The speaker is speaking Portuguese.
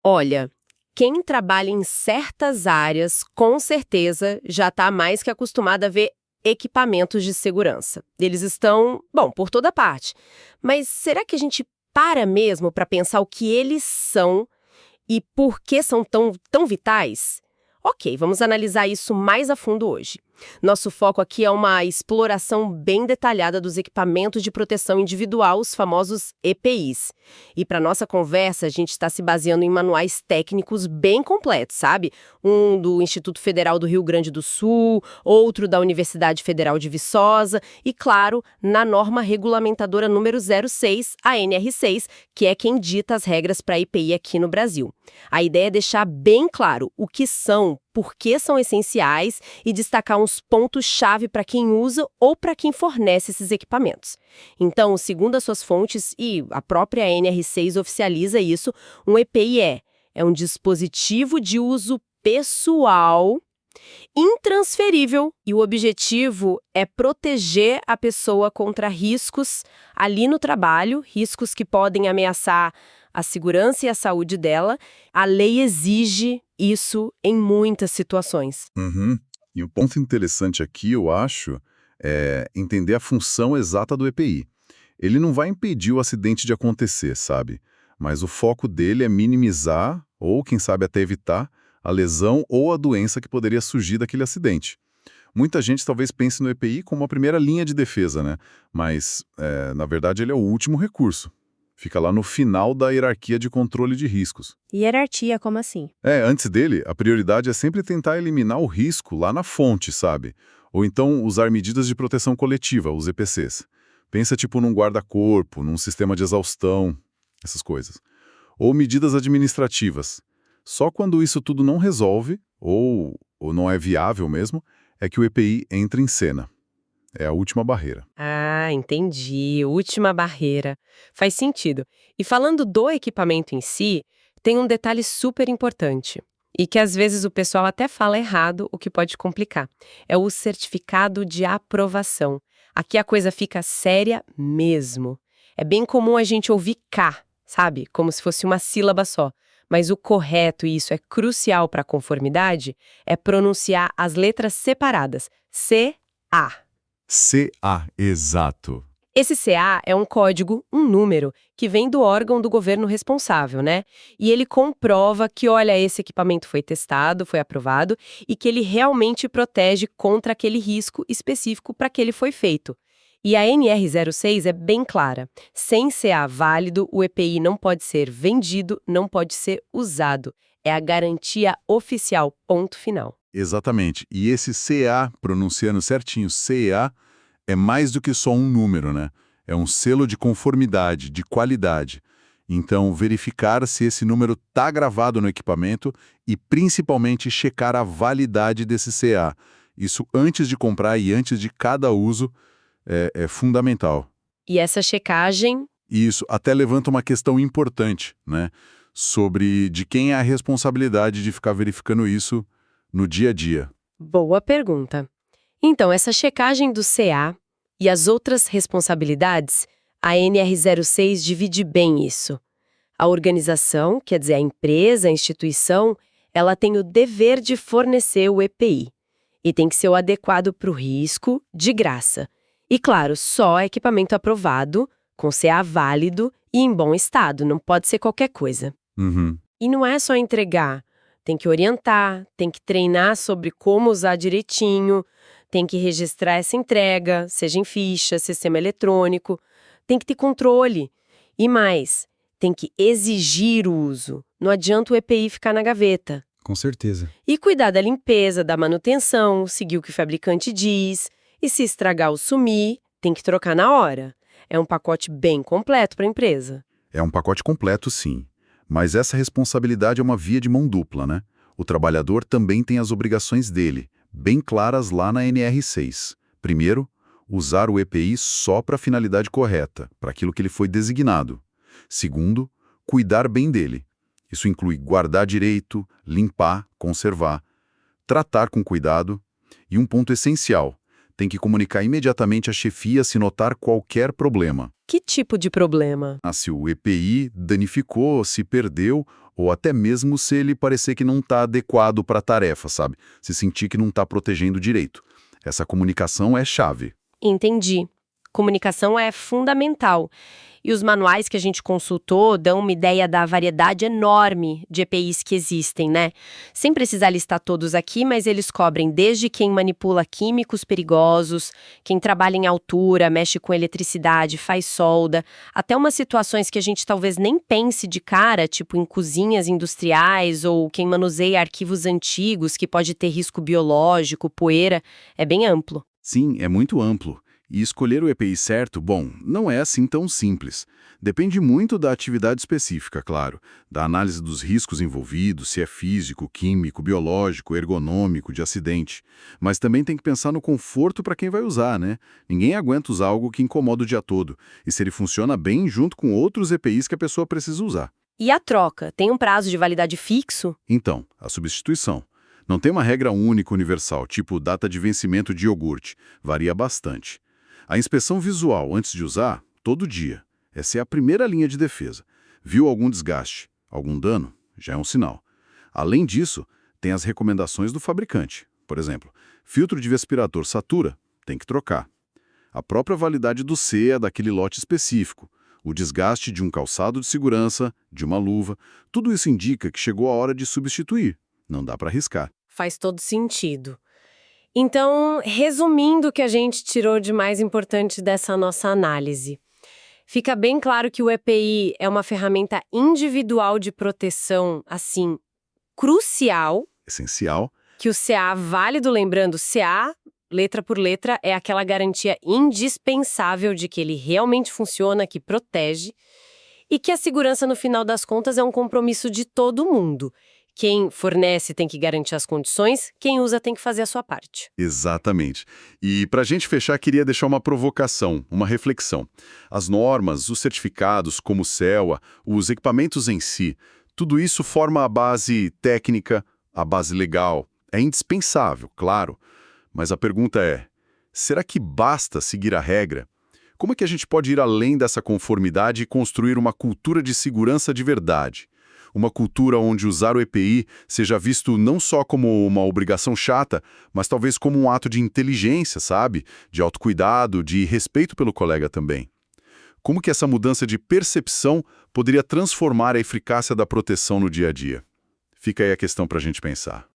Olha, quem trabalha em certas áreas, com certeza já está mais que acostumado a ver equipamentos de segurança. Eles estão, bom, por toda parte. Mas será que a gente para mesmo para pensar o que eles são e por que são tão vitais? Ok, vamos analisar isso mais a fundo hoje. Nosso foco aqui é uma exploração bem detalhada dos equipamentos de proteção individual, os famosos EPIs. E para nossa conversa, a gente está se baseando em manuais técnicos bem completos, sabe? Um do Instituto Federal do Rio Grande do Sul, outro da Universidade Federal de Viçosa e, claro, na norma regulamentadora número 06, a NR6, que é quem dita as regras para EPI aqui no Brasil. A ideia é deixar bem claro o que são, por que são essenciais e destacar uns pontos-chave para quem usa ou para quem fornece esses equipamentos. Então, segundo as suas fontes, e a própria NR6 oficializa isso, um EPI é um dispositivo de uso pessoal intransferível e o objetivo é proteger a pessoa contra riscos ali no trabalho, riscos que podem ameaçar a segurança e a saúde dela. A lei exige isso em muitas situações. Uhum. E o ponto interessante aqui, eu acho, é entender a função exata do EPI. Ele não vai impedir o acidente de acontecer, sabe? Mas o foco dele é minimizar, ou quem sabe até evitar, a lesão ou a doença que poderia surgir daquele acidente. Muita gente talvez pense no EPI como a primeira linha de defesa, né? Mas, na verdade, ele é o último recurso. Fica lá no final da hierarquia de controle de riscos. Hierarquia, como assim? Antes dele, a prioridade é sempre tentar eliminar o risco lá na fonte, sabe? Ou então usar medidas de proteção coletiva, os EPCs. Pensa tipo num guarda-corpo, num sistema de exaustão, essas coisas. Ou medidas administrativas. Só quando isso tudo não resolve, ou não é viável mesmo, é que o EPI entra em cena. É a última barreira. Ah, entendi. Última barreira. Faz sentido. E falando do equipamento em si, tem um detalhe super importante. E que às vezes o pessoal até fala errado, o que pode complicar. É o certificado de aprovação. Aqui a coisa fica séria mesmo. É bem comum a gente ouvir K, sabe? Como se fosse uma sílaba só. Mas o correto, e isso é crucial para a conformidade, é pronunciar as letras separadas. C-A. CA, exato. Esse CA é um código, um número, que vem do órgão do governo responsável, né? E ele comprova que, olha, esse equipamento foi testado, foi aprovado, e que ele realmente protege contra aquele risco específico para que ele foi feito. E a NR06 é bem clara. Sem CA válido, o EPI não pode ser vendido, não pode ser usado. É a garantia oficial, ponto final. Exatamente. E esse CA, pronunciando certinho, CA, é mais do que só um número, né? É um selo de conformidade, de qualidade. Então, verificar se esse número está gravado no equipamento e, principalmente, checar a validade desse CA. Isso antes de comprar e antes de cada uso é fundamental. E essa checagem... E isso até levanta uma questão importante, né? Sobre de quem é a responsabilidade de ficar verificando isso no dia a dia. Boa pergunta. Então, essa checagem do CA e as outras responsabilidades, a NR06 divide bem isso. A organização, quer dizer, a empresa, a instituição, ela tem o dever de fornecer o EPI. E tem que ser o adequado para o risco, de graça. E, claro, só equipamento aprovado, com CA válido e em bom estado, não pode ser qualquer coisa. Uhum. E não é só entregar. Tem que orientar, tem que treinar sobre como usar direitinho, tem que registrar essa entrega, seja em ficha, sistema eletrônico, tem que ter controle. E mais, tem que exigir o uso. Não adianta o EPI ficar na gaveta. Com certeza. E cuidar da limpeza, da manutenção, seguir o que o fabricante diz. E se estragar ou sumir, tem que trocar na hora. É um pacote bem completo para a empresa. É um pacote completo, sim. Mas essa responsabilidade é uma via de mão dupla, né? O trabalhador também tem as obrigações dele, bem claras lá na NR6. Primeiro, usar o EPI só para a finalidade correta, para aquilo que ele foi designado. Segundo, cuidar bem dele. Isso inclui guardar direito, limpar, conservar, tratar com cuidado e um ponto essencial, tem que comunicar imediatamente à chefia se notar qualquer problema. Que tipo de problema? Se o EPI danificou, se perdeu, ou até mesmo se ele parecer que não está adequado para a tarefa, sabe? Se sentir que não está protegendo direito. Essa comunicação é chave. Entendi. Comunicação é fundamental. E os manuais que a gente consultou dão uma ideia da variedade enorme de EPIs que existem, né? Sem precisar listar todos aqui, mas eles cobrem desde quem manipula químicos perigosos, quem trabalha em altura, mexe com eletricidade, faz solda, até umas situações que a gente talvez nem pense de cara, tipo em cozinhas industriais ou quem manuseia arquivos antigos que pode ter risco biológico, poeira, é bem amplo. Sim, é muito amplo. E escolher o EPI certo, bom, não é assim tão simples. Depende muito da atividade específica, claro, da análise dos riscos envolvidos, se é físico, químico, biológico, ergonômico, de acidente. Mas também tem que pensar no conforto para quem vai usar, né? Ninguém aguenta usar algo que incomoda o dia todo, e se ele funciona bem junto com outros EPIs que a pessoa precisa usar. E a troca? Tem um prazo de validade fixo? Então, a substituição. Não tem uma regra única universal, tipo data de vencimento de iogurte. Varia bastante. A inspeção visual antes de usar, todo dia. Essa é a primeira linha de defesa. Viu algum desgaste, algum dano? Já é um sinal. Além disso, tem as recomendações do fabricante. Por exemplo, filtro de aspirador satura, tem que trocar. A própria validade do CEA daquele lote específico. O desgaste de um calçado de segurança, de uma luva, tudo isso indica que chegou a hora de substituir. Não dá para arriscar. Faz todo sentido. Então, resumindo o que a gente tirou de mais importante dessa nossa análise, fica bem claro que o EPI é uma ferramenta individual de proteção, assim, crucial. Essencial. Que o CA válido, lembrando, CA, letra por letra, é aquela garantia indispensável de que ele realmente funciona, que protege, e que a segurança, no final das contas, é um compromisso de todo mundo. Quem fornece tem que garantir as condições, quem usa tem que fazer a sua parte. Exatamente. E para a gente fechar, queria deixar uma provocação, uma reflexão. As normas, os certificados, como o CEA, os equipamentos em si, tudo isso forma a base técnica, a base legal. É indispensável, claro. Mas a pergunta é, será que basta seguir a regra? Como é que a gente pode ir além dessa conformidade e construir uma cultura de segurança de verdade? Uma cultura onde usar o EPI seja visto não só como uma obrigação chata, mas talvez como um ato de inteligência, sabe? De autocuidado, de respeito pelo colega também. Como que essa mudança de percepção poderia transformar a eficácia da proteção no dia a dia? Fica aí a questão para a gente pensar.